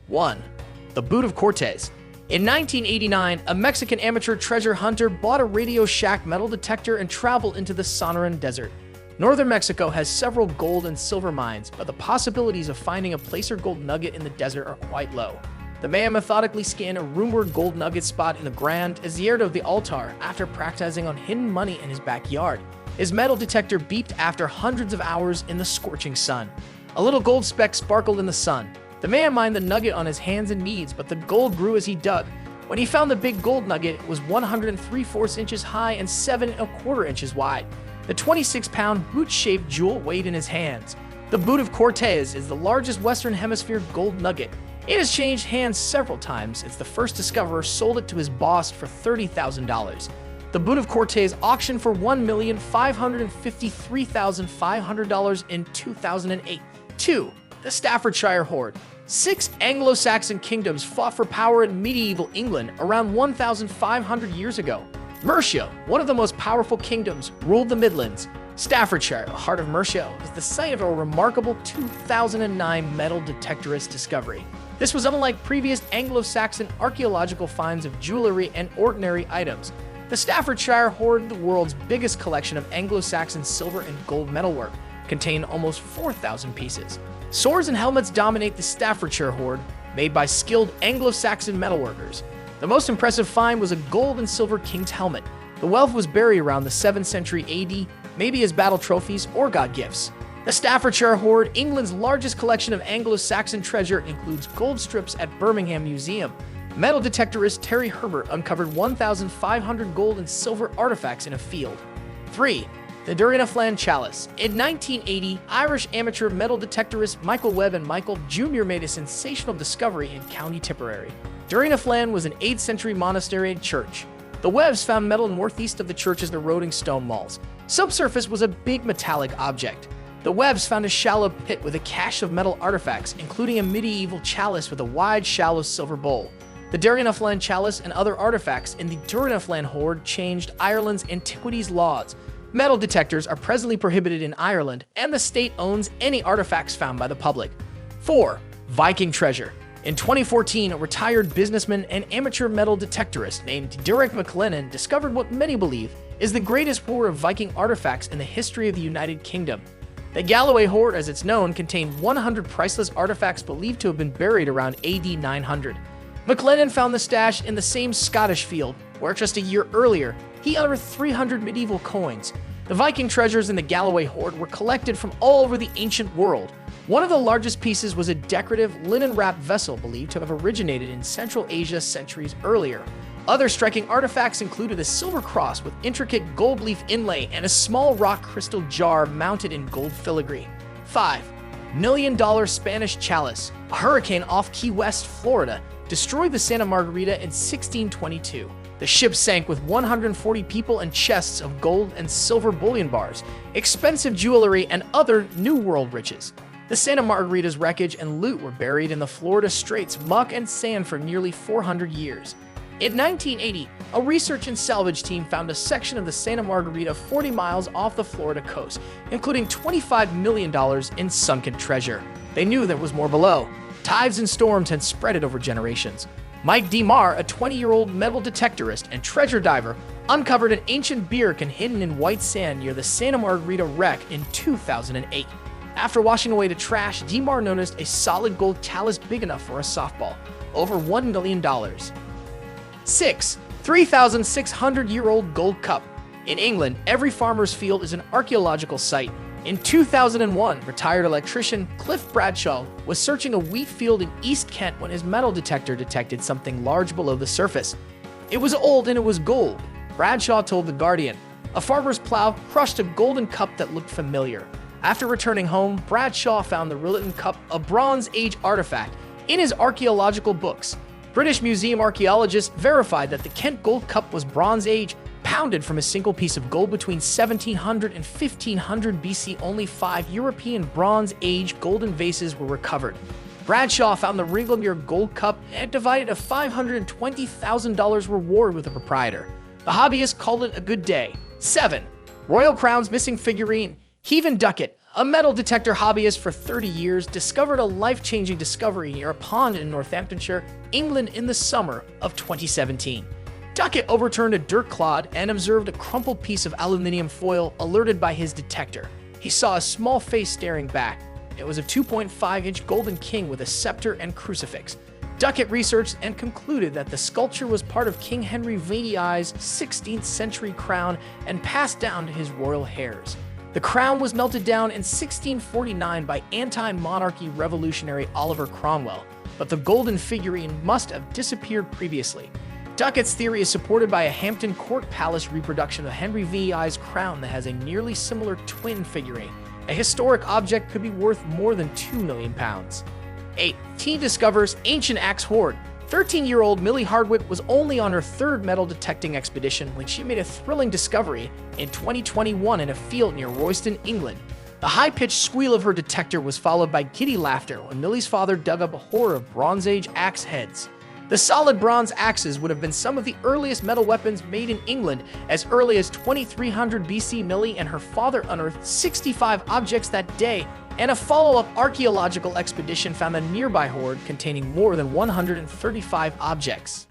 1. The Boot of Cortez. In 1989, a Mexican amateur treasure hunter bought a Radio Shack metal detector and traveled into the Sonoran Desert. Northern Mexico has several gold and silver mines, but the possibilities of finding a placer gold nugget in the desert are quite low. The man methodically scanned a rumored gold nugget spot in the Gran Desierto de Altar after practicing on hidden money in his backyard. His metal detector beeped after hundreds of hours in the scorching sun. A little gold speck sparkled in the sun. The man mined the nugget on his hands and knees, but the gold grew as he dug. When he found the big gold nugget, it was 103/4 inches high and 7¼ inches wide. The 26-pound boot-shaped jewel weighed in his hands. The Boot of Cortez is the largest Western Hemisphere gold nugget. It has changed hands several times since the first discoverer sold it to his boss for $30,000. The Boot of Cortez auctioned for $1,553,500 in 2008. 2. The Staffordshire Horde. 6 Anglo-Saxon kingdoms fought for power in medieval England around 1,500 years ago. Mercia, one of the most powerful kingdoms, ruled the Midlands. Staffordshire, the heart of Mercia, is the site of a remarkable 2009 metal detectorist discovery. This was unlike previous Anglo-Saxon archaeological finds of jewelry and ordinary items. The Staffordshire Horde, the world's biggest collection of Anglo-Saxon silver and gold metalwork, contained almost 4,000 pieces. Swords and helmets dominate the Staffordshire Horde, made by skilled Anglo-Saxon metalworkers. The most impressive find was a gold and silver king's helmet. The wealth was buried around the 7th century AD, maybe as battle trophies or god gifts. The Staffordshire Hoard, England's largest collection of Anglo-Saxon treasure, includes gold strips at Birmingham Museum. Metal detectorist Terry Herbert uncovered 1,500 gold and silver artifacts in a field. 3. The Durrin-a-Flan Chalice. In 1980, Irish amateur metal detectorist Michael Webb and Michael Jr. made a sensational discovery in County Tipperary. Durrin-a-Flan was an 8th century monastery and church. The Webbs found metal northeast of the church's eroding stone walls. Subsurface was a big metallic object. The Webbs found a shallow pit with a cache of metal artifacts, including a medieval chalice with a wide, shallow silver bowl. The Durrin-a-Flan Chalice and other artifacts in the Durrin-a-Flan Hoard changed Ireland's antiquities laws. Metal detectors are presently prohibited in Ireland, and the state owns any artifacts found by the public. 4. Viking Treasure. In 2014, a retired businessman and amateur metal detectorist named Derek McLennan discovered what many believe is the greatest hoard of Viking artifacts in the history of the United Kingdom. The Galloway Hoard, as it's known, contained 100 priceless artifacts believed to have been buried around AD 900. McLennan found the stash in the same Scottish field, where just a year earlier, he unearthed 300 medieval coins. The Viking treasures in the Galloway Hoard were collected from all over the ancient world. One of the largest pieces was a decorative, linen-wrapped vessel believed to have originated in Central Asia centuries earlier. Other striking artifacts included a silver cross with intricate gold leaf inlay and a small rock crystal jar mounted in gold filigree. 5. $1 Million Spanish Chalice. A hurricane off Key West, Florida, destroyed the Santa Margarita in 1622. The ship sank with 140 people and chests of gold and silver bullion bars, expensive jewelry, and other New World riches. The Santa Margarita's wreckage and loot were buried in the Florida Straits, muck and sand for nearly 400 years. In 1980, a research and salvage team found a section of the Santa Margarita 40 miles off the Florida coast, including $25 million in sunken treasure. They knew there was more below. Tides and storms had spread it over generations. Mike DeMar, a 20-year-old metal detectorist and treasure diver, uncovered an ancient beer can hidden in white sand near the Santa Margarita wreck in 2008. After washing away the trash, DeMar noticed a solid gold chalice big enough for a softball, over $1 million. 6. 3,600-year-old gold cup. In England, every farmer's field is an archaeological site. In 2001, retired electrician Cliff Bradshaw was searching a wheat field in East Kent when his metal detector detected something large below the surface. It was old and it was gold, Bradshaw told The Guardian. A farmer's plow crushed a golden cup that looked familiar. After returning home, Bradshaw found the Rilliton Cup, a Bronze Age artifact, in his archaeological books. British Museum archaeologists verified that the Kent Gold Cup was Bronze Age, pounded from a single piece of gold between 1700 and 1500 BC. Only 5 European Bronze Age golden vases were recovered. Bradshaw found the Ringlemere Gold Cup and divided a $520,000 reward with the proprietor. The hobbyist called it a good day. 7. Royal Crown's missing figurine. Heaven Ducat, A metal detector hobbyist for 30 years, discovered a life-changing discovery near a pond in Northamptonshire, England in the summer of 2017. Duckett overturned a dirt clod and observed a crumpled piece of aluminium foil. Alerted by his detector, he saw a small face staring back. It was a 2.5-inch golden king with a scepter and crucifix. Duckett researched and concluded that the sculpture was part of King Henry VIII's 16th century crown and passed down to his royal heirs. The crown was melted down in 1649 by anti-monarchy revolutionary Oliver Cromwell, but the golden figurine must have disappeared previously. Duckett's theory is supported by a Hampton Court Palace reproduction of Henry VIII's crown that has a nearly similar twin figurine. A historic object could be worth more than £2 million. 8. Teen discovers ancient Axe Horde. 13-year-old Millie Hardwick was only on her third metal detecting expedition when she made a thrilling discovery in 2021 in a field near Royston, England. The high-pitched squeal of her detector was followed by giddy laughter when Millie's father dug up a hoard of Bronze Age axe heads. The solid bronze axes would have been some of the earliest metal weapons made in England. As early as 2300 BC, Millie and her father unearthed 65 objects that day, and a follow-up archaeological expedition found a nearby hoard containing more than 135 objects.